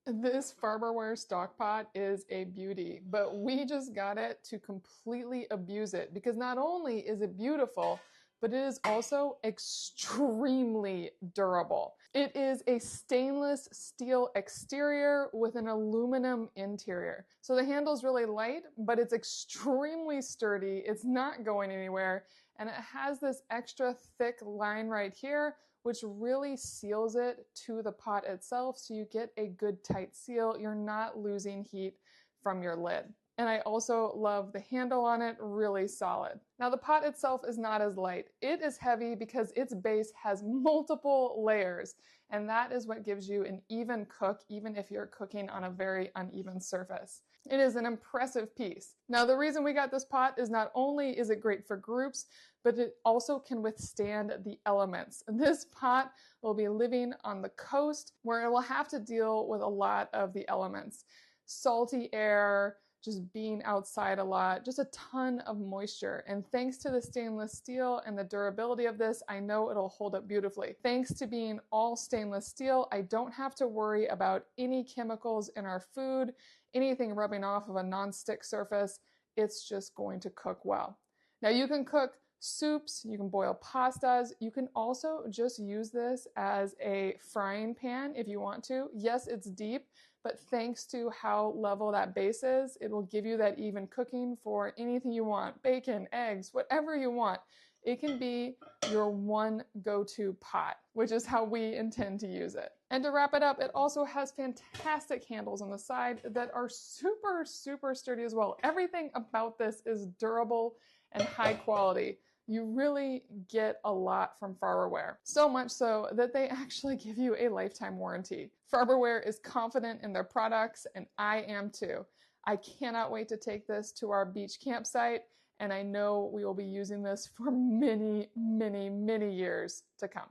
This Farberware stockpot is a beauty, but we just got it to completely abuse it because not only is it beautiful, but it is also extremely durable. It is a stainless steel exterior with an aluminum interior. So the handle's really light, but it's extremely sturdy. It's not going anywhere. And it has this extra thick line right here, which really seals it to the pot itself. So you get a good tight seal. You're not losing heat from your lid. And I also love the handle on it, really solid. Now the pot itself is not as light. It is heavy because its base has multiple layers, and that is what gives you an even cook, even if you're cooking on a very uneven surface. It is an impressive piece. Now the reason we got this pot is not only is it great for groups, but it also can withstand the elements. This pot will be living on the coast where it will have to deal with a lot of the elements. Salty air, just being outside a lot, just a ton of moisture. And thanks to the stainless steel and the durability of this, I know it'll hold up beautifully. Thanks to being all stainless steel, I don't have to worry about any chemicals in our food, anything rubbing off of a non-stick surface. It's just going to cook well. Now you can cook soups, you can boil pastas. You can also just use this as a frying pan if you want to. Yes, it's deep, but thanks to how level that base is, it will give you that even cooking for anything you want. Bacon, eggs, whatever you want. It can be your one go-to pot, which is how we intend to use it. And to wrap it up, it also has fantastic handles on the side that are super, super sturdy as well. Everything about this is durable and high quality. You really get a lot from Farberware. So much so that they actually give you a lifetime warranty. Farberware is confident in their products, and I am too. I cannot wait to take this to our beach campsite, and I know we will be using this for many, many, many years to come.